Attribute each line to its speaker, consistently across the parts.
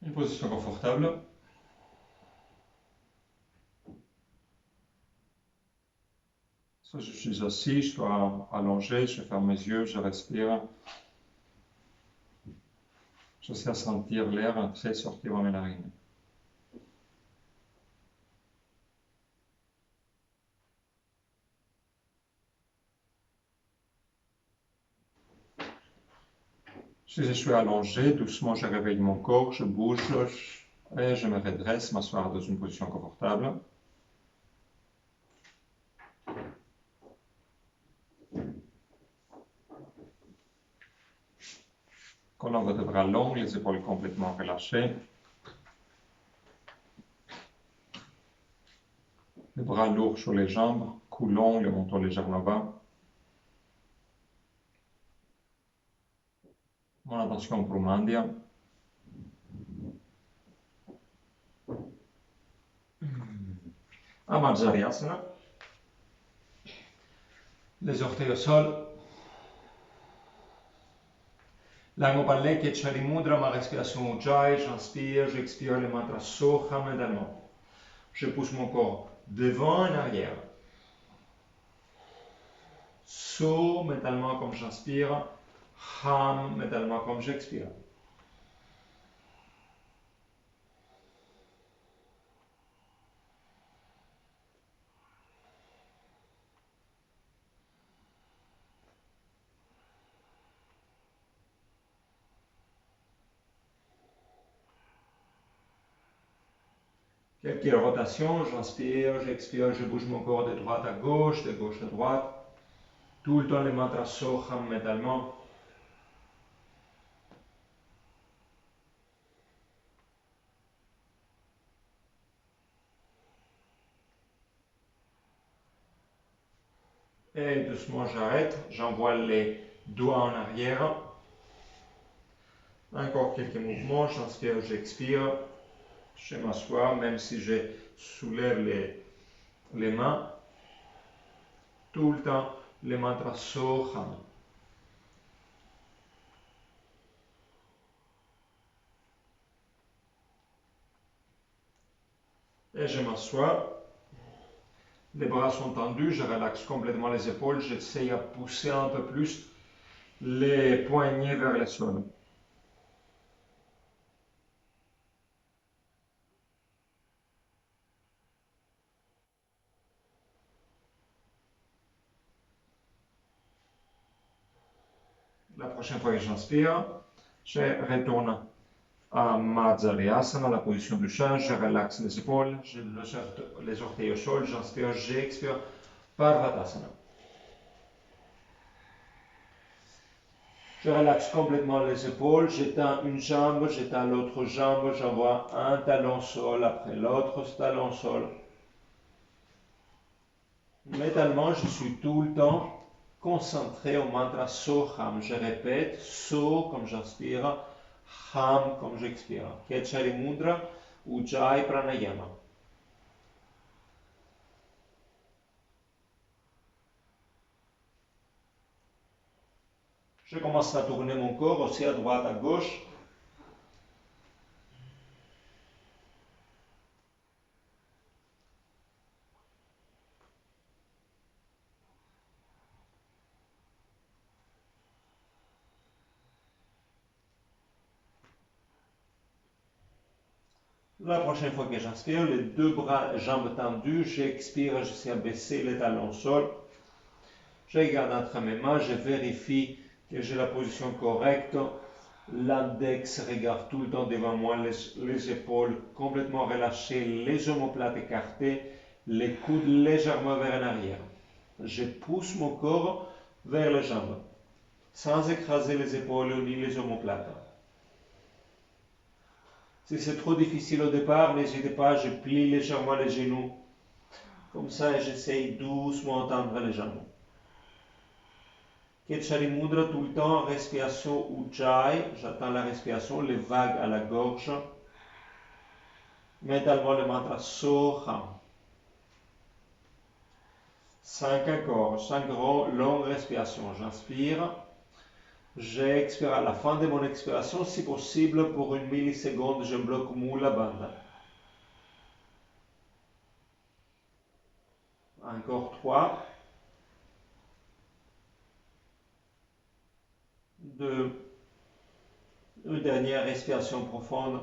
Speaker 1: Une position confortable. Soit je suis assis, soit allongé, je ferme mes yeux, je respire. J'essaie de sentir l'air entrer et sortir dans mes narines. Si je suis allongé, doucement je réveille mon corps, je bouge et je me redresse, m'asseoir dans une position confortable. Colonne de bras longs, les épaules complètement relâchées. Les bras lourds sur les jambes, cou long, le menton légèrement bas. Mon attention pour Mandia. Amajariasana. Les orteils au sol. Langue ballet, Ketchari Mudra, ma respiration Ujjayi, j'inspire, j'expire le mantra Soha médalement. Je pousse mon corps devant et en arrière. So médalement comme j'inspire, Ham médalement comme j'expire. Quelques rotations, j'inspire, j'expire, je bouge mon corps de droite à gauche à droite. Tout le temps le mantra Soham médalement. Et doucement j'arrête, j'envoie les doigts en arrière. Encore quelques mouvements, j'inspire, j'expire. Je m'assois, même si je soulève les mains. Tout le temps, le mantra Soham. Et je m'assois. Les bras sont tendus, je relaxe complètement les épaules. J'essaie à pousser un peu plus les poignets vers le sol. La prochaine fois que j'inspire, je retourne à Majariasana, la position du chat. Je relaxe les épaules, je les orteils au sol. J'inspire, j'expire. Parvatasana. Je relaxe complètement les épaules, j'étends une jambe, j'étends l'autre jambe, j'envoie un talon sol après l'autre talon sol. Mentalement, je suis tout le temps concentré au mantra Soham. Je répète So comme j'inspire, Ham comme j'expire. Ketchari Mudra, Ujjayi Pranayama. Je commence à tourner mon corps aussi à droite, à gauche. La prochaine fois que j'inspire, les deux bras, jambes tendues, j'expire, j'essaie de baisser les talons au sol. Je regarde entre mes mains, je vérifie que j'ai la position correcte. L'index regarde tout le temps devant moi, les épaules complètement relâchées, les omoplates écartées, les coudes légèrement vers en arrière. Je pousse mon corps vers les jambes, sans écraser les épaules ni les omoplates. Si c'est trop difficile au départ, n'hésitez pas, je plie légèrement les genoux. Comme ça, j'essaye doucement d'étendre les jambes. Ketchari Mudra tout le temps, respiration Ujjayi, j'attends la respiration, les vagues à la gorge. Mentalement le mantra Soham. 5 accords, 5 longues respirations. J'inspire, J'expire à la fin de mon expiration, si possible, pour une milliseconde, je bloque mou la bande. Encore 3, 2, une dernière respiration profonde.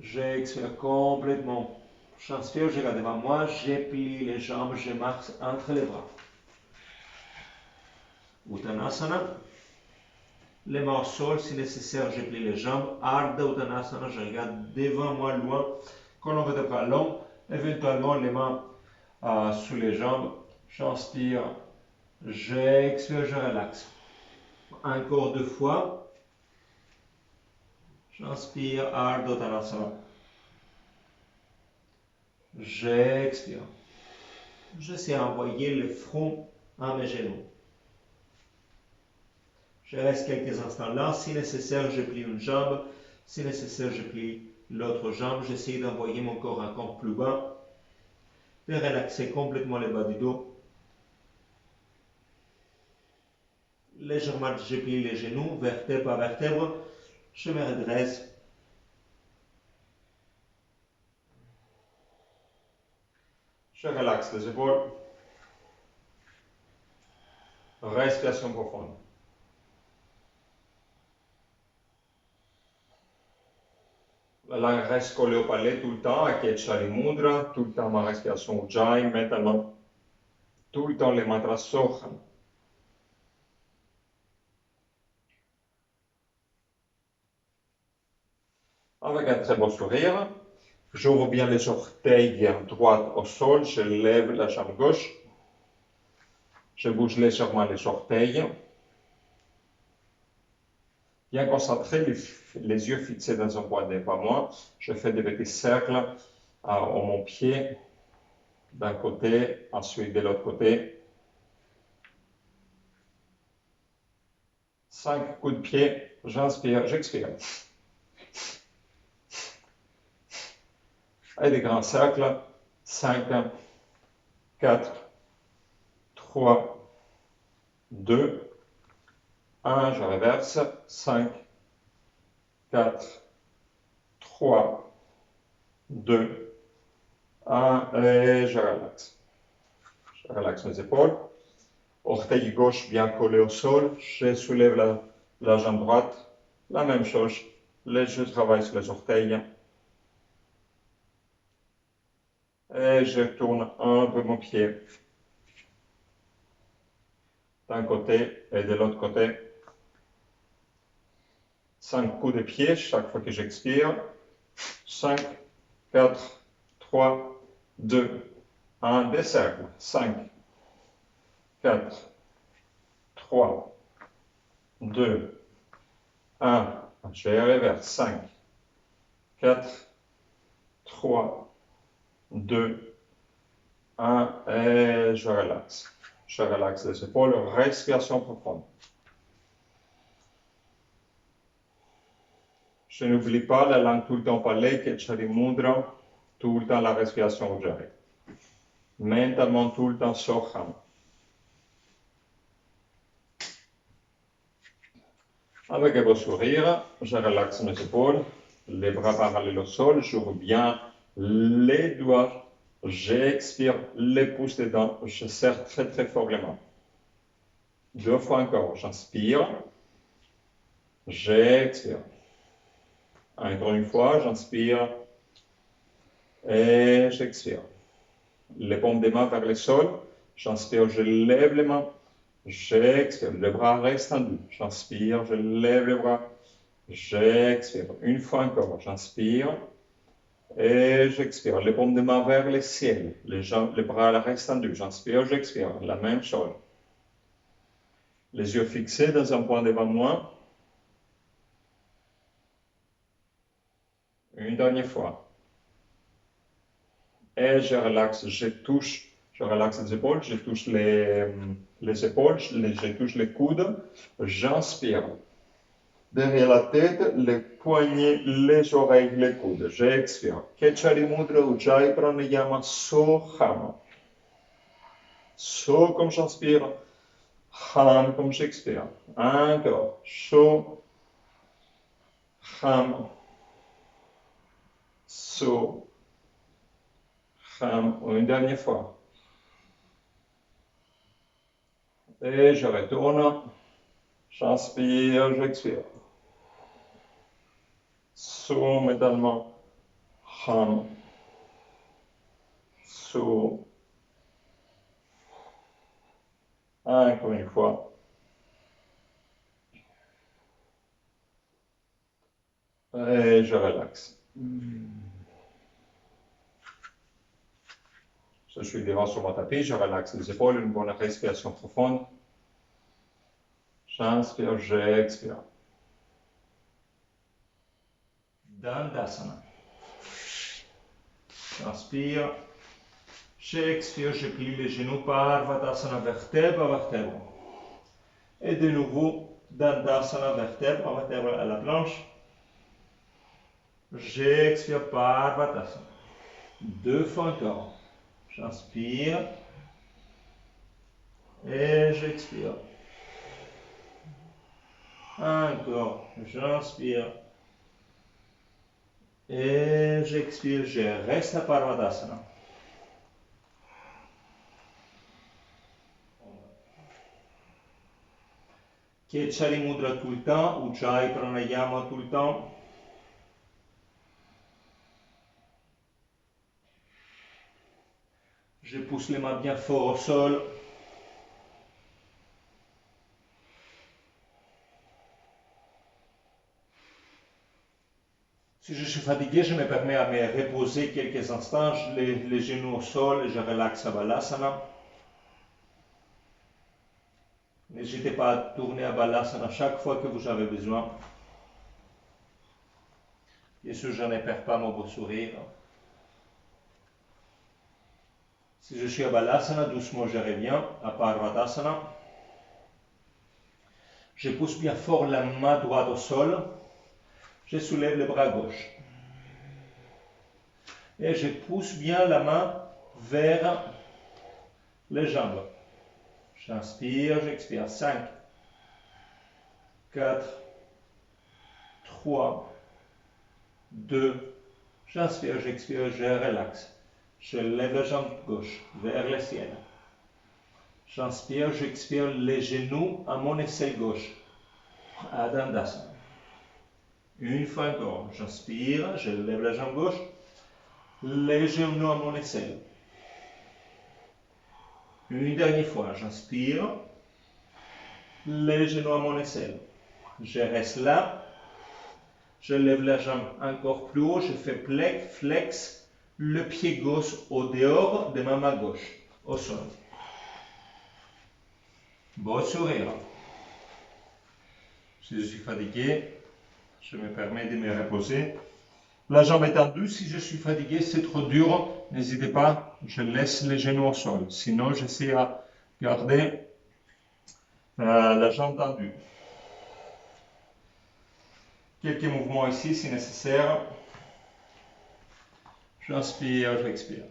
Speaker 1: J'expire complètement. J'inspire, je regarde devant moi, je plie les jambes, je marche entre les bras. Uttanasana. Les mains au sol, si nécessaire, je plie les jambes. Ardha Uttanasana, je regarde devant moi loin. Colonne vertébrale longue, éventuellement les mains sous les jambes. J'inspire, j'expire, je relaxe. Encore 2 fois. J'inspire, Ardha Uttanasana. J'expire. J'essaie d'envoyer le front à mes genoux. Je reste quelques instants là. Si nécessaire, je plie une jambe. Si nécessaire, je plie l'autre jambe. J'essaie d'envoyer mon corps encore plus bas. De relaxer complètement le bas du dos. Légèrement, je plie les genoux, vertèbre à vertèbre. Je me redresse. Je relaxe les épaules. Respiration profonde. La langue reste collée au palais tout le temps, à Ketchari Mudra, tout le temps ma respiration Ujjayi, maintenant, tout le temps les mantras Soham. Avec un très beau sourire, j'ouvre bien les orteils droite au sol, je lève la jambe gauche, je bouge légèrement les orteils. Bien concentré, les yeux fixés dans un point devant moi, je fais des petits cercles à mon pied d'un côté, ensuite de l'autre côté. 5 coups de pied, j'inspire, j'expire. Et des grands cercles, 5, 4, 3, 2, 1, je reverse, 5, 4, 3, 2, 1, et je relaxe. Je relaxe mes épaules. Orteil gauche bien collé au sol, je soulève la jambe droite, la même chose, je travaille sur les orteils. Et je tourne un peu mon pied d'un côté et de l'autre côté. 5 coups de pied chaque fois que j'expire. 5, 4, 3, 2, 1, des cercles. 5, 4, 3, 2, 1. Je reverse. 5, 4, 3, 2, 1. Et je relaxe. Je relaxe les épaules. Respiration profonde. Je n'oublie pas la langue tout le temps parlée, Ketchari Mudra, tout le temps la respiration Ujjayi. Mentalement tout le temps Soham. Avec un beau sourire, je relaxe mes épaules, les bras parallèles au sol, j'ouvre bien les doigts, j'expire, les pouces dedans, je serre très très fort les mains. 2 fois encore, j'inspire, j'expire. Encore une fois, j'inspire et j'expire. Les paumes des mains vers le sol, j'inspire, je lève les mains, j'expire, les bras restent tendus, j'inspire, je lève les bras, j'expire. Une fois encore, j'inspire et j'expire. Les paumes des mains vers le ciel, les bras restent tendus, j'inspire, j'expire. La même chose. Les yeux fixés dans un point devant moi. Une dernière fois. Et je relaxe, je relaxe les épaules, je touche les épaules, je touche les coudes, j'inspire. Derrière la tête, les poignets, les oreilles, les coudes. J'expire. Ketchari Mudra Ujjayi Pranayama Soham. So comme j'inspire, Ham comme j'expire. Encore. Chaud. Ham. So. Ham. Une dernière fois. Et je retourne. J'inspire, j'expire. So, métalement. Ham. So. Encore une fois. Et je relaxe. Je suis devant sur mon tapis, je relaxe les épaules, une bonne respiration profonde. J'inspire, j'expire. Dandasana. J'inspire, j'expire, je plie les genoux par Vadasana, vertèbre à vertèbre. Et de nouveau, Dandasana, vertèbre à vertèbre à la planche. J'expire par Vadasana. 2 fois encore. J'inspire et j'expire. Encore, j'inspire et j'expire. Je reste à Parvadasana. Kechari Mudra tout le temps, Ujjayi Pranayama tout le temps. Je pousse les mains bien fort au sol. Si je suis fatigué, je me permets à me reposer quelques instants, les genoux au sol et je relaxe à Balasana. N'hésitez pas à tourner à Balasana chaque fois que vous avez besoin. Bien sûr, je ne perds pas mon beau sourire. Si je suis à Balasana, doucement je reviens à Parvadasana. Je pousse bien fort la main droite au sol. Je soulève le bras gauche. Et je pousse bien la main vers les jambes. J'inspire, j'expire. 5, 4, 3, 2. J'inspire, j'expire, je relaxe. Je lève la jambe gauche vers le ciel. J'inspire, j'expire les genoux à mon aisselle gauche. À Dandasana. Une fois encore, j'inspire, je lève la jambe gauche, les genoux à mon aisselle. Une dernière fois, j'inspire, les genoux à mon aisselle. Je reste là, je lève la jambe encore plus haut, je fais flex, le pied gauche au dehors de ma main gauche, au sol. Beau sourire. Si je suis fatigué, je me permets de me reposer. La jambe est tendue, si je suis fatigué, c'est trop dur, n'hésitez pas, je laisse les genoux au sol. Sinon, j'essaie à garder la jambe tendue. Quelques mouvements ici si nécessaire. J'inspire, j'expire.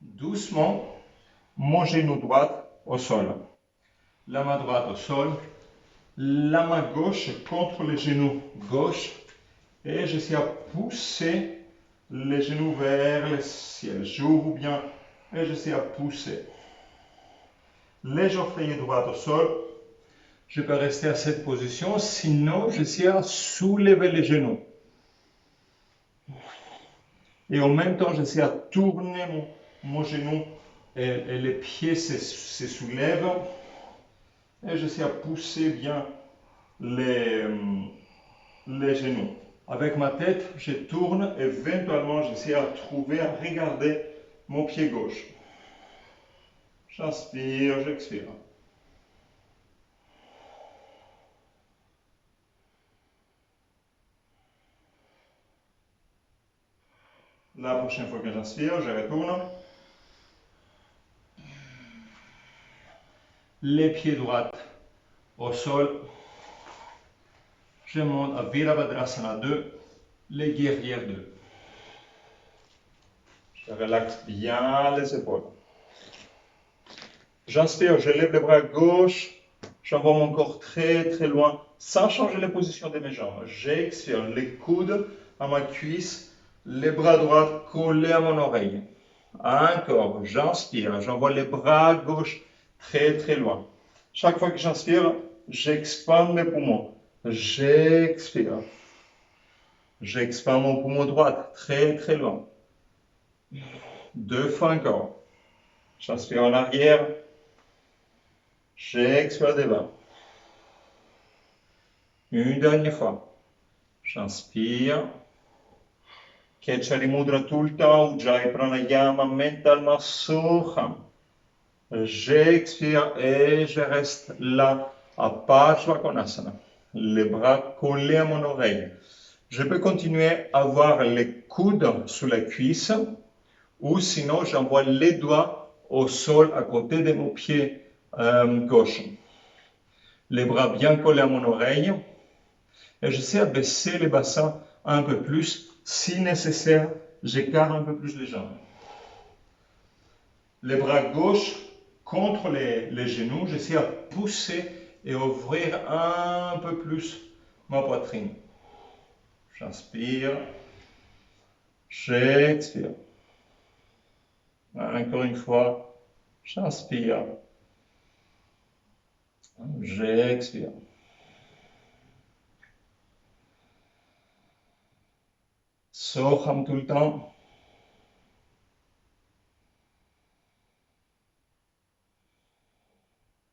Speaker 1: Doucement, mon genou droit au sol. La main droite au sol. La main gauche contre le genou gauche. Et j'essaie à pousser les genoux vers le ciel. J'ouvre bien et j'essaie à pousser. Les orteils droits au sol. Je peux rester à cette position, sinon j'essaie à soulever les genoux. Et en même temps, j'essaie à tourner mon genou et les pieds se soulèvent. Et j'essaie à pousser bien les genoux. Avec ma tête, je tourne et éventuellement, j'essaie à trouver, à regarder mon pied gauche. J'inspire, j'expire. La prochaine fois que j'inspire, je retourne. Les pieds droits au sol. Je monte à Virabhadrasana 2, les guerrières 2. Je relaxe bien les épaules.
Speaker 2: J'inspire, je lève les bras gauche, j'envoie mon corps très très loin, sans changer la position de mes jambes. J'expire, les coudes à ma cuisse, les bras droits collés à mon oreille. Encore, j'inspire, j'envoie les bras gauche très très loin. Chaque fois que j'inspire, j'expande mes poumons. J'expire. J'expande mon poumon droit très très loin. 2 fois encore. J'inspire en arrière. J'expire devant. Une dernière fois. J'inspire. Ketchali Mudra tout le temps. Ujjayi Pranayama mentalement Soham. J'expire et je reste là à Parsvakonasana. Les bras collés à mon oreille. Je peux continuer à avoir les coudes sous la cuisse ou sinon j'envoie les doigts au sol à côté de mon pied gauche. Les bras bien collés à mon oreille et j'essaie de baisser les bassins un peu plus. Si nécessaire, j'écarte un peu plus les jambes. Les bras gauche contre les genoux, j'essaie de pousser et ouvrir un peu plus ma poitrine. J'inspire, j'expire. Encore une fois, j'inspire, j'expire. Soham tout le temps.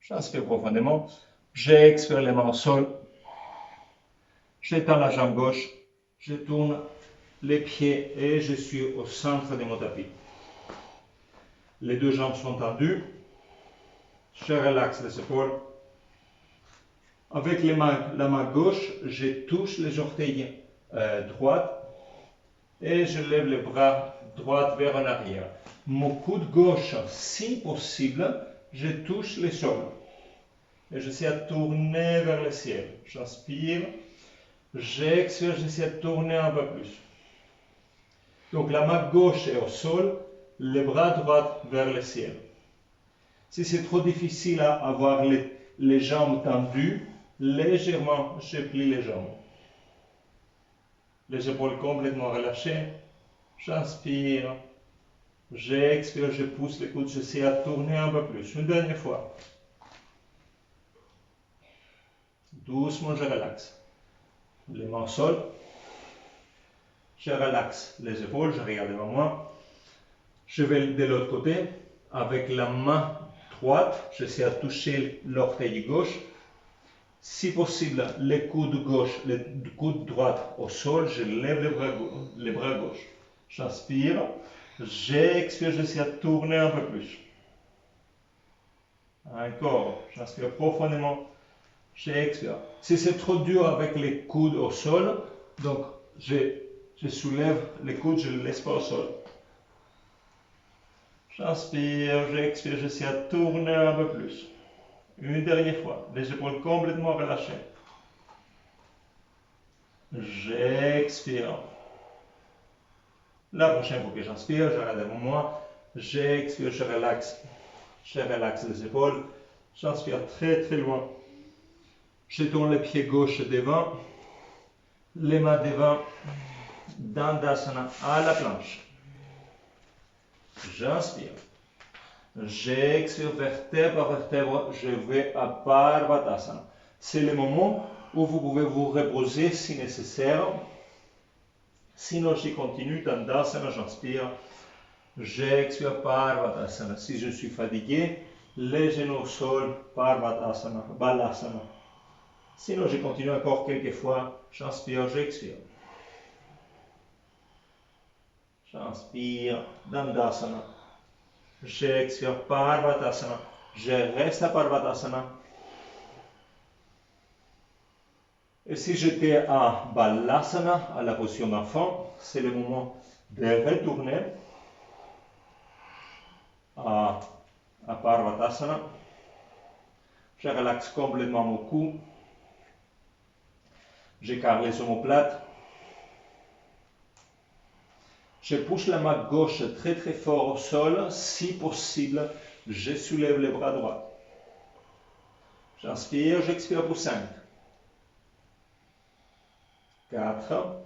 Speaker 2: J'inspire profondément. J'expire les mains au sol. J'étends la jambe gauche. Je tourne les pieds et je suis au centre de mon tapis. Les deux jambes sont tendues. Je relaxe les épaules. Avec la main gauche, je touche les orteils droits et je lève les bras droits vers en arrière. Mon coude gauche, si possible, je touche le sol. Et j'essaie de tourner vers le ciel. J'inspire, j'expire, j'essaie de tourner un peu plus. Donc la main gauche est au sol, les bras droits vers le ciel. Si c'est trop difficile à avoir les jambes tendues, légèrement je plie les jambes. Les épaules complètement relâchées. J'inspire, j'expire, je pousse les coudes, j'essaie de tourner un peu plus. Une dernière fois. Doucement, je relaxe. Les mains au sol. Je relaxe les épaules, je regarde devant moi. Je vais de l'autre côté. Avec la main droite, j'essaie de toucher l'orteil gauche. Si possible, les coudes gauche, les coudes droits au sol, je lève les bras gauche. J'inspire, j'expire, j'essaie de tourner un peu plus. Encore, j'inspire profondément, j'expire. Si c'est trop dur avec les coudes au sol, donc je soulève les coudes, je ne les laisse pas au sol. J'inspire, j'expire, j'essaie de tourner un peu plus. Une dernière fois, les épaules complètement relâchées. J'expire. La prochaine fois que j'inspire, je regarde devant moi. J'expire, je relaxe. Je relaxe les épaules. J'inspire très très loin. Je tourne les pieds gauche devant. Les mains devant. Dandasana à la planche. J'inspire. J'expire vertèbre par vertèbre. Je vais à Parvatasana. C'est le moment où vous pouvez vous reposer si nécessaire. Sinon, je continue Dandasana, j'inspire. J'expire Parvatasana. Si je suis fatigué, les genoux au sol, Parvatasana, Balasana. Sinon, je continue encore quelques fois. J'inspire, j'expire. J'inspire, Dandasana. J'expire, Parvatasana. Je reste à Parvatasana. Et si j'étais à Balasana, à la position d'enfant, c'est le moment de retourner à Parvatasana. Je relaxe complètement mon cou. J'écarte les omoplates. Je pousse la main gauche très très fort au sol. Si possible,
Speaker 1: je soulève les bras droits. J'inspire, j'expire pour 5. 4.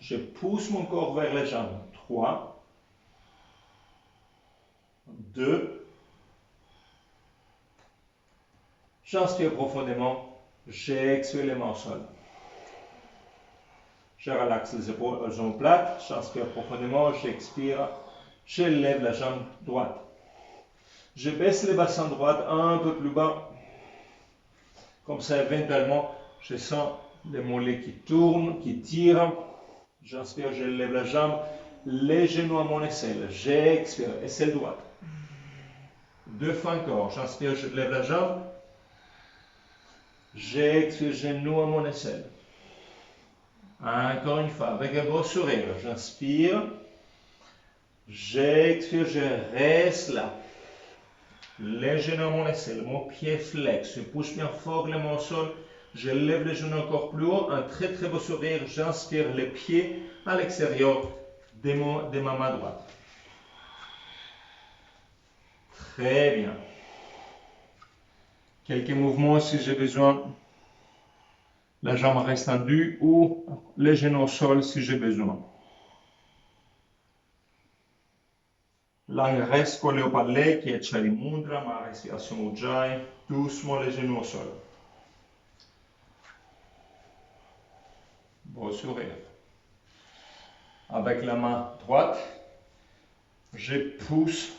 Speaker 1: Je pousse mon corps vers les jambes. 3. 2. J'inspire profondément, j'expire les mains au sol. Je relaxe les épaules aux jambes plates, j'inspire profondément, j'expire, je lève la jambe droite. Je baisse le bassin droit un peu plus bas. Comme ça, éventuellement, je sens les mollets qui tournent, qui tirent. J'inspire, je lève la jambe, les genoux à mon aisselle. J'expire, aisselle droite. 2 fois encore, j'inspire, je lève la jambe. J'expire, genou à mon aisselle. Encore une fois, avec un gros sourire, j'inspire. J'expire, je reste là. Les genoux à mon aisselle, mon pied flex, je pousse bien fort les mains au sol, je lève les genoux encore plus haut, un très très beau sourire, j'inspire les pieds à l'extérieur de ma main droite. Très bien. Quelques mouvements si j'ai besoin. La jambe reste tendue ou les genoux au sol si j'ai besoin. Langue reste collée au palais, qui est Chalimudra, ma respiration Ujjayi, doucement les genoux au sol. Beau sourire. Avec la main droite, je pousse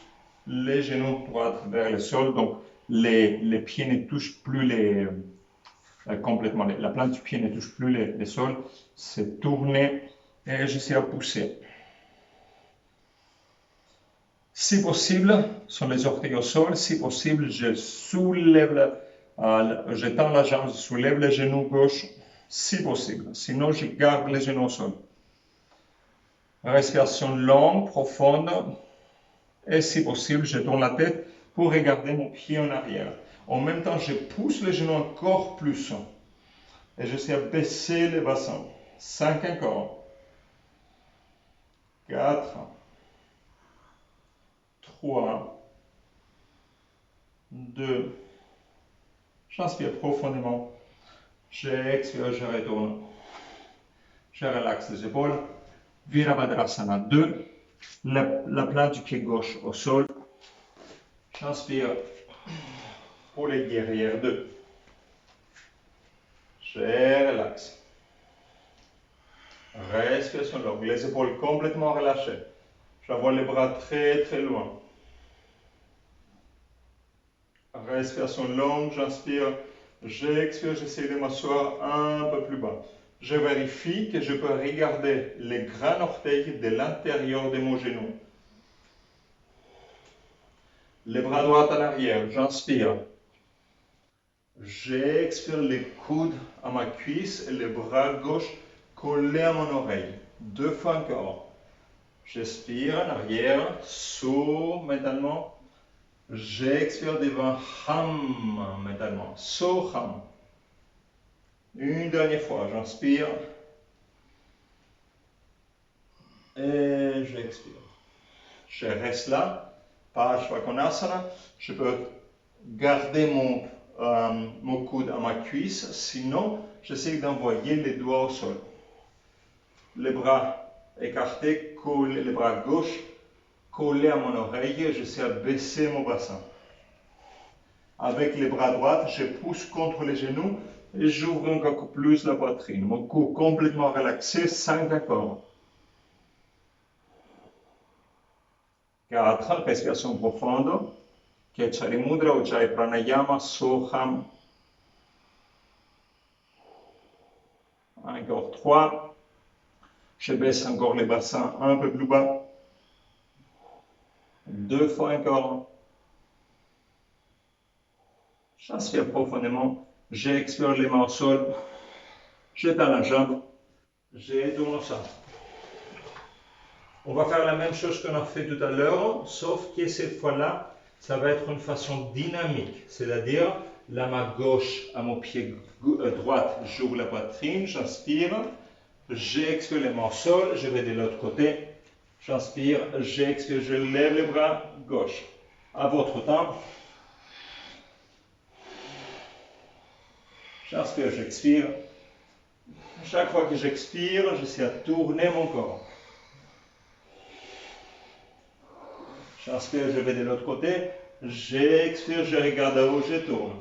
Speaker 1: les genoux droits vers le sol, donc les pieds ne touchent plus complètement, la plante du pied ne touche plus les sols, c'est tourné et j'essaie à pousser. Si possible, sont les orteils au sol. Si possible, je soulève, je tends la jambe, je soulève les genoux gauche, si possible. Sinon, je garde les genoux au sol. Respiration longue, profonde. Et si possible, je tourne la tête pour regarder mon pied en arrière. En même temps, je pousse les genoux encore plus. Et j'essaie à baisser le bassin. 5 encore. 4. 3, 2, j'inspire profondément, j'expire, je retourne, je relaxe les épaules, Virabhadrasana 2, la plante du pied gauche au sol, j'inspire pour les guerrières 2, je relaxe, respiration longue, les épaules complètement relâchées, j'envoie les bras très très loin. Respiration longue, j'inspire, j'expire, j'essaie de m'asseoir un peu plus bas. Je vérifie que je peux regarder les grands orteils de l'intérieur de mon genou. Les bras droits en arrière, j'inspire. J'expire les coudes à ma cuisse et les bras gauche collés à mon oreille. 2 fois encore. J'expire en arrière, saut mentalement. J'expire devant Ham mentalement. Soham. Une dernière fois, j'inspire. Et j'expire. Je reste là. Parshvakonasana. Je peux garder mon coude à ma cuisse. Sinon, j'essaie d'envoyer les doigts au sol. Les bras écartés, collés, les bras gauche collés à mon oreille. J'essaie de baisser mon bassin. Avec les bras droits, je pousse contre les genoux et j'ouvre encore plus la poitrine. Mon cou complètement relaxé, 5 encore. 4, respiration profonde. Chalimudra, Ujjayi Pranayama, Soham. Encore 3. Je baisse encore les bassins un peu plus bas. 2 fois encore. J'inspire profondément, j'expire les mains au sol, j'étends la jambe, je tourne au centre. On va faire la même chose qu'on a fait tout à l'heure, sauf que cette fois-là, ça va être une façon dynamique, c'est-à-dire la main gauche à mon pied droit, j'ouvre la poitrine, j'inspire, j'expire les mains au sol, je vais de l'autre côté, j'inspire, j'expire, je lève les bras gauche. à votre temps. J'inspire, j'expire. Chaque fois que j'expire, j'essaie de tourner mon corps. J'inspire, je vais de l'autre côté. J'expire, je regarde où je tourne.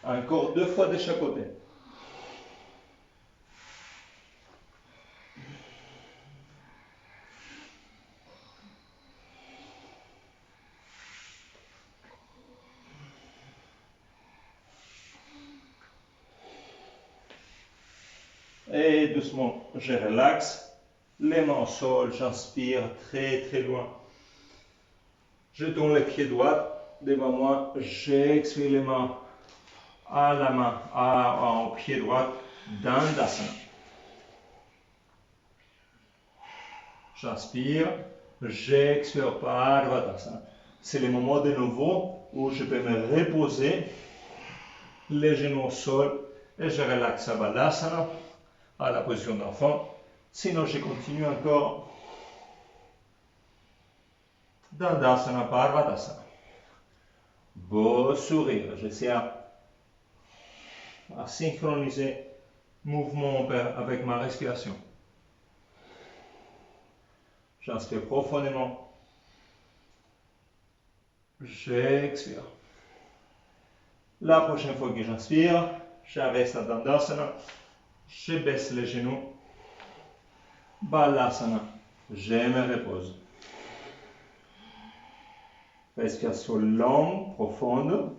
Speaker 1: Encore 2 fois de chaque côté. Et doucement, je relaxe. Les mains au sol, j'inspire très très loin. Je tourne les pieds droits devant moi. J'expire les mains à la main, au pied droit, Dandasana. J'inspire, j'expire Parvatasana. C'est le moment de nouveau où je peux me reposer, les genoux au sol, et je relaxe à Balasana, à la position d'enfant. Sinon, je continue encore Dandasana Parvatasana. Beau sourire, j'essaie à synchroniser mouvement avec ma respiration. J'inspire profondément. J'expire. La prochaine fois que j'inspire, je reste à Dandasana. Je baisse les genoux. Balasana. Je me repose. Respiration longue, profonde.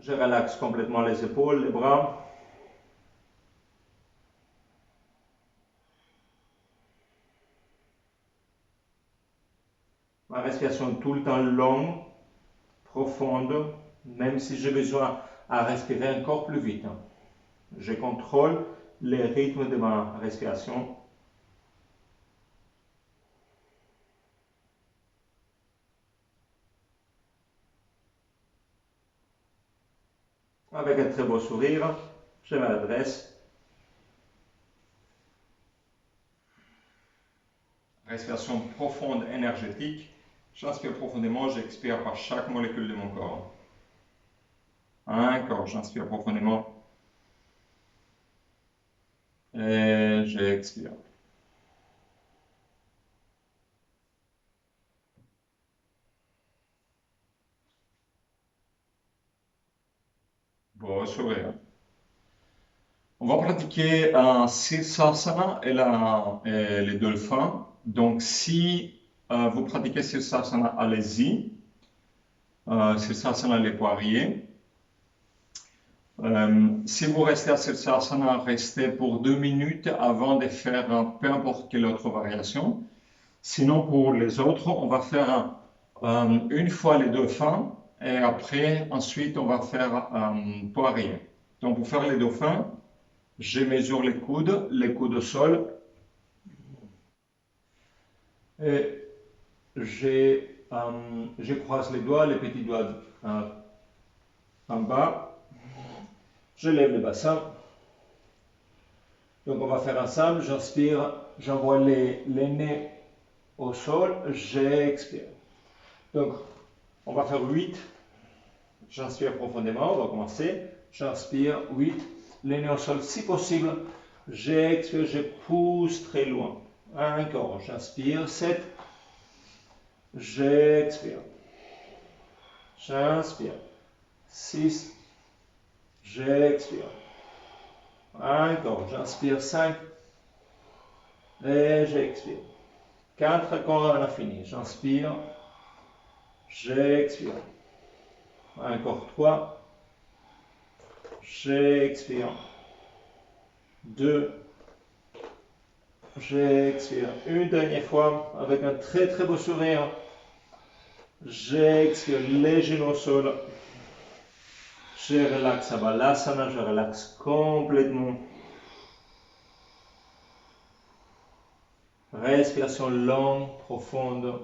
Speaker 1: Je relaxe complètement les épaules, les bras. Ma respiration tout le temps longue, profonde, même si j'ai besoin à respirer encore plus vite. Je contrôle le rythme de ma respiration. Avec un très beau sourire, je me redresse. Respiration profonde, énergétique. J'inspire profondément, j'expire par chaque molécule de mon corps. Encore, j'inspire profondément. Et j'expire. Beau sourire. On va pratiquer un Sirsasana et les dolphins. Donc, si vous pratiquez Sirsasana, allez-y. Sirsasana, les poiriers. Si vous restez à Sirsasana, restez pour 2 minutes avant de faire peu importe quelle autre variation. Sinon, pour les autres, on va faire une fois les dauphins et après, ensuite, on va faire poirier. Donc, pour faire les dauphins, je mesure les coudes au sol. Et je croise les doigts, les petits doigts en bas. Je lève le bassin. Donc on va faire ensemble. J'inspire, j'envoie les nez au sol. J'expire. Donc on va faire 8. J'inspire profondément. On va commencer. J'inspire 8. Les nez au sol si possible. J'expire, je pousse très loin. Encore. J'inspire 7. J'expire. J'inspire. 6. J'expire. Encore. J'inspire 5. Et j'expire. 4 encore, on a fini. J'inspire. J'expire. Encore 3. J'expire. 2. J'expire. Une dernière fois avec un très très beau sourire. J'expire les genoux au sol. Je relaxe à Balasana, je relaxe complètement. Respiration longue, profonde.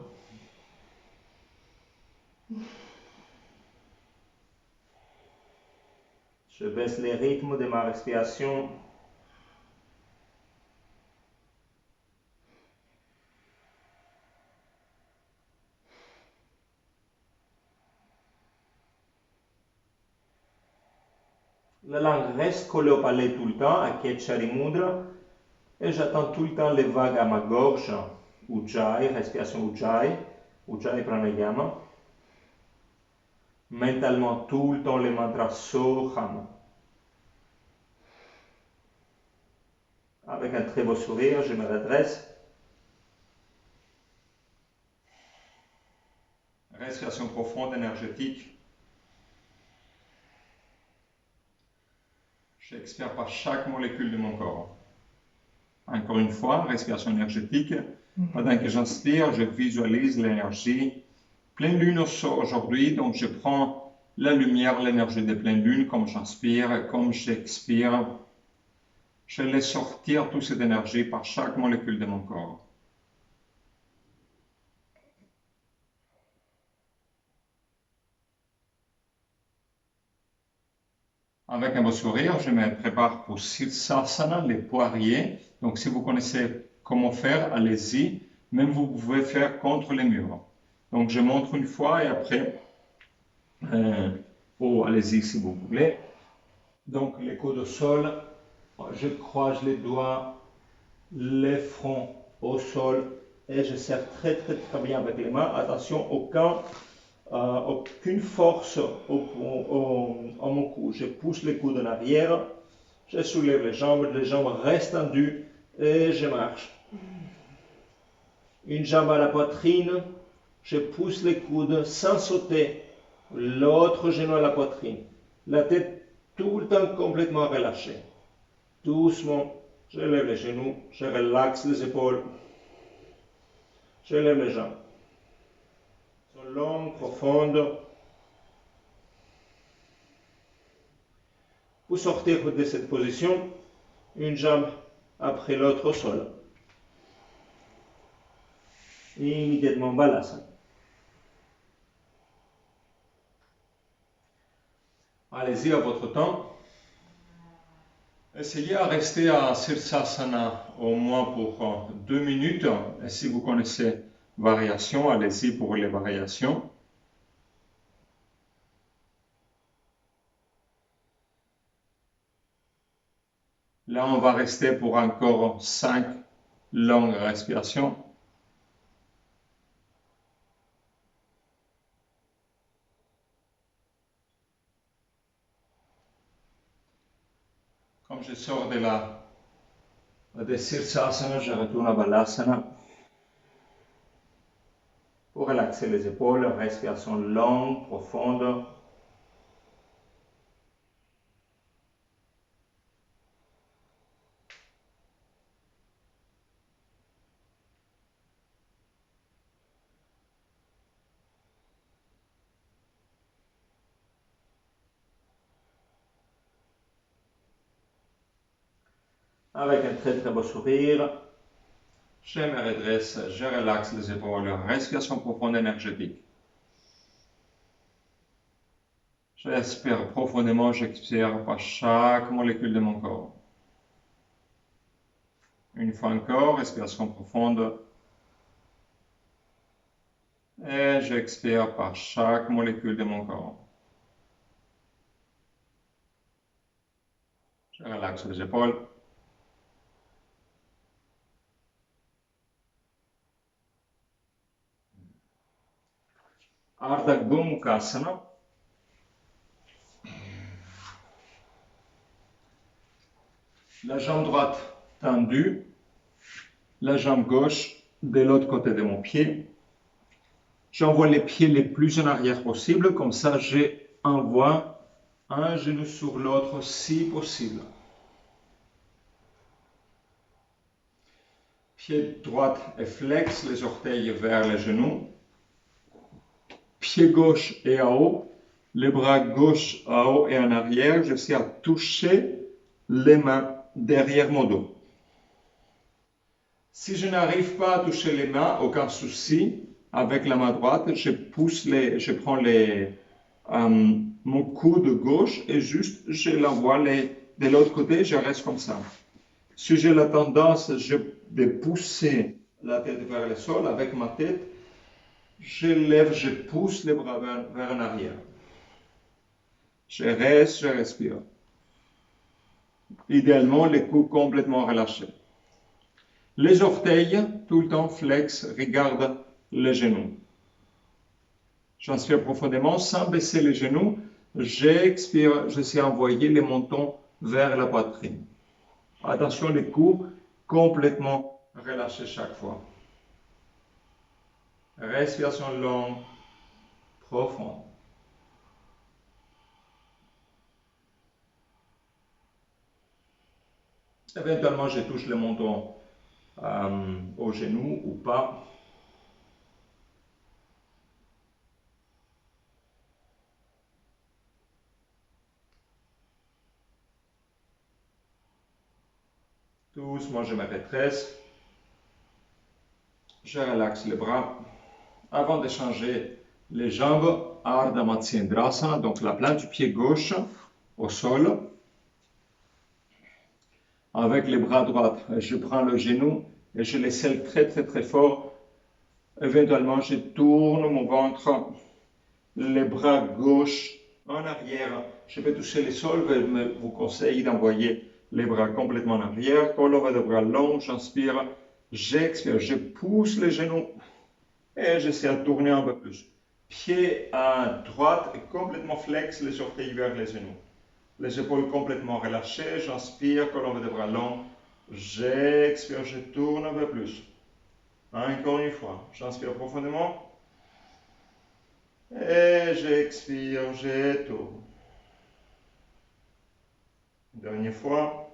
Speaker 1: Je baisse les rythmes de ma respiration. La langue reste collée au palais tout le temps, à Ketchari Mudra, et j'attends tout le temps les vagues à ma gorge. Ujjayi, respiration Ujjayi, Ujjayi Pranayama. Mentalement tout le temps les mantras Soham. Avec un très beau sourire, je me redresse. Respiration profonde, énergétique. J'expire par chaque molécule de mon corps. Encore une fois, respiration énergétique. Pendant que j'inspire, je visualise l'énergie. Pleine lune aujourd'hui, donc je prends la lumière, l'énergie de pleine lune, comme j'inspire, comme j'expire. Je laisse sortir toute cette énergie par chaque molécule de mon corps. Avec un beau sourire, je me prépare pour Sirsasana, les poiriers. Donc, si vous connaissez comment faire, allez-y. Même vous pouvez faire contre les murs. Donc, je montre une fois et après, allez-y si vous voulez. Donc, les coudes au sol, je croise les doigts, les fronts au sol et je serre très bien avec les mains. Attention, aucune force au mon cou. Je pousse les coudes en arrière, je soulève les jambes restent tendues et je marche. Une jambe à la poitrine, je pousse les coudes sans sauter, l'autre genou à la poitrine. La tête tout le temps complètement relâchée. Doucement, je lève les genoux, je relaxe les épaules, je lève les jambes. Longue, profonde. Pour sortir de cette position, une jambe après l'autre au sol. Et immédiatement Balasana. Allez-y à votre temps. Essayez à rester à Sirsasana au moins pour 2 minutes. Et si vous connaissez variation, allez-y pour les variations. Là, on va rester pour encore 5 longues respirations. Comme je sors de Sirsasana, je retourne à Balasana. Pour relaxer les épaules, respiration longue, profonde. Avec un très beau sourire, je me redresse, je relaxe les épaules, respiration profonde énergétique. J'inspire profondément, j'expire par chaque molécule de mon corps. Une fois encore, respiration profonde. Et j'expire par chaque molécule de mon corps. Je relaxe les épaules. Ardha Gomukhasana. La jambe droite tendue, la jambe gauche de l'autre côté de mon pied. J'envoie les pieds les plus en arrière possible, comme ça j'envoie un genou sur l'autre si possible. Pied droit est flex, les orteils vers les genoux. Pied gauche est à haut, les bras gauche à haut et en arrière. J'essaie à toucher les mains derrière mon dos.
Speaker 2: Si je n'arrive pas à toucher les mains, aucun souci. Avec la main droite, je prends mon coude gauche et juste je l'envoie de l'autre côté, je reste comme ça. Si j'ai la tendance de pousser la tête vers le sol avec ma tête, je lève, je pousse les bras vers en arrière. Je reste, je respire. Idéalement, les coudes complètement relâchés. Les orteils, tout le temps flex, regarde les genoux. J'inspire profondément sans baisser les genoux. J'expire, j'essaie d'envoyer les mentons vers la poitrine. Attention, les coudes complètement relâchés chaque fois. Respiration longue, profonde. Éventuellement, je touche le menton au genou ou pas. Doucement, je me redresse. Je relaxe les bras. Avant de changer les jambes, Ardha Matsyendrasana, donc la plante du pied gauche au sol. Avec les bras droits, je prends le genou et je les scelle très très très fort. Éventuellement, je tourne mon ventre, les bras gauche en arrière. Je peux toucher le sol, mais je vous conseille d'envoyer les bras complètement en arrière. Colonne de bras long, j'inspire, j'expire, je pousse les genoux et j'essaie de tourner un peu plus. Pied à droite et complètement flex, les orteils vers les genoux. Les épaules complètement relâchées, j'inspire, colonne de bras long, j'expire, je tourne un peu plus. Encore une fois, j'inspire profondément et j'expire, je tourne. Dernière fois,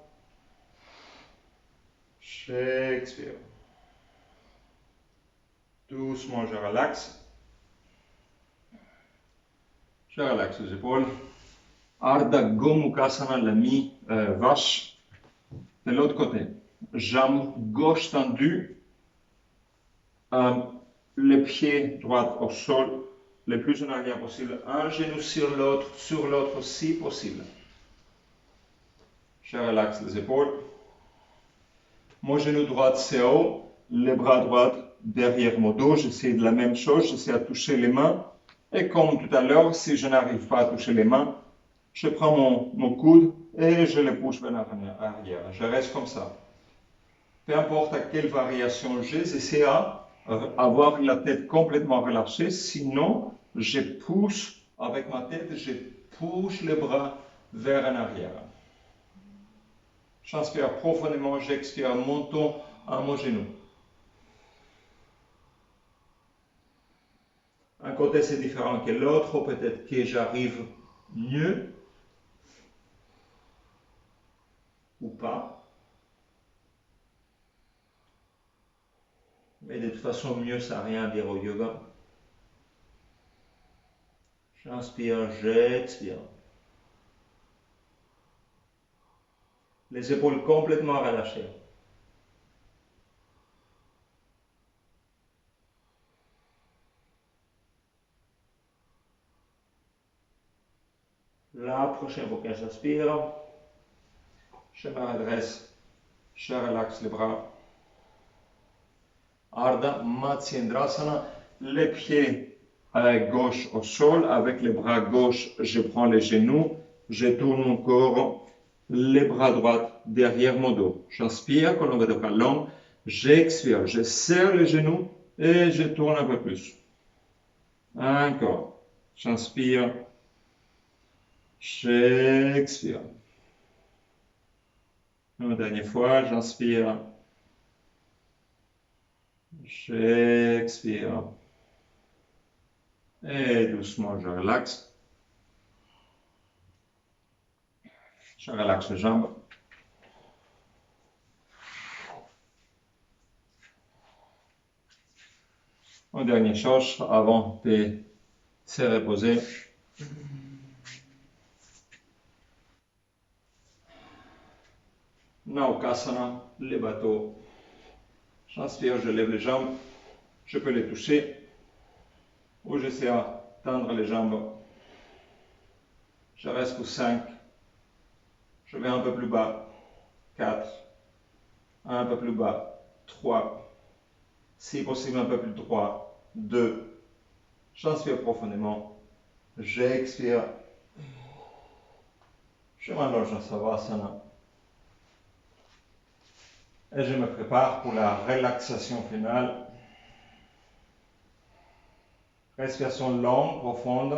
Speaker 2: j'expire. Doucement, je relaxe. Je relaxe les épaules. Ardha Gomukhasana, la mi-vache. De l'autre côté, jambe gauche tendue, le pied droit au sol, le plus en arrière possible, un genou sur l'autre si possible. Je relaxe les épaules. Mon genou droit c'est haut, les bras droits derrière mon dos. J'essaie de la même chose, j'essaie de toucher les mains. Et comme tout à l'heure, si je n'arrive pas à toucher les mains, je prends mon coude et je le pousse vers l'arrière. Je reste comme ça. Peu importe à quelle variation j'essaie d'avoir la tête complètement relâchée. Sinon, je pousse avec ma tête, je pousse les bras vers en arrière. J'inspire profondément, j'expire, menton à mon genou. Un côté c'est différent que l'autre, peut-être que j'arrive mieux ou pas. Mais de toute façon, mieux ça n'a rien à dire au yoga. J'inspire, j'expire. Les épaules complètement relâchées. La prochaine fois que j'inspire, je me redresse, je relaxe les bras. Ardha Matsyendrasana, les pieds gauche au sol, avec les bras gauche, je prends les genoux, je tourne mon corps, les bras droits derrière mon dos. J'inspire, colonne de bras long, j'expire, je serre les genoux et je tourne un peu plus. Encore. J'inspire, j'expire. Une dernière fois, j'inspire, j'expire. Et doucement, je relaxe. Je relaxe les jambes. Une dernière chose avant de se reposer. Naukasana, le bateau. J'inspire, je lève les jambes, je peux les toucher, ou j'essaie de tendre les jambes. Je reste pour 5, je vais un peu plus bas, 4, un peu plus bas, 3, si possible un peu plus droit, 2, j'inspire profondément, j'expire, je m'allonge dans Savasana et je me prépare pour la relaxation finale. Respiration longue, profonde.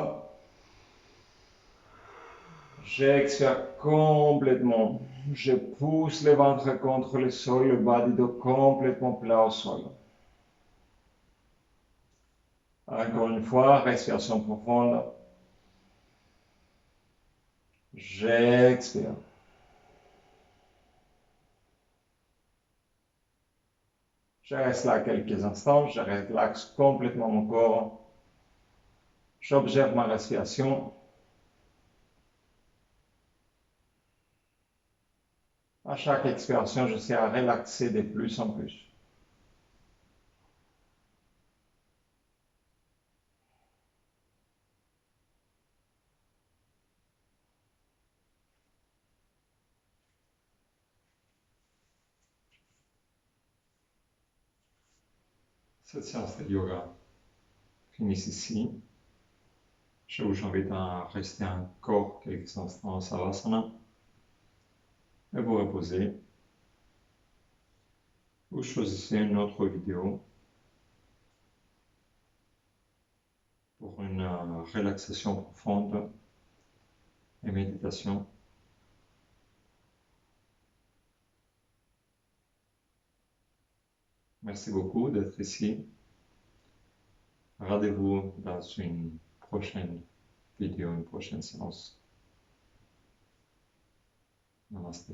Speaker 2: J'expire complètement. Je pousse le ventre contre le sol, le bas du dos complètement plat au sol. Encore une fois, respiration profonde. J'expire. Je reste là quelques instants, je relaxe complètement mon corps. J'observe ma respiration. À chaque expiration, j'essaie à relaxer de plus en plus. Cette séance de yoga finit ici. Je vous invite à rester encore quelques instants en Savasana et vous reposer. Vous choisissez une autre vidéo pour une relaxation profonde et méditation. Merci beaucoup d'être ici. Rendez-vous dans une prochaine vidéo, une prochaine séance. Namaste.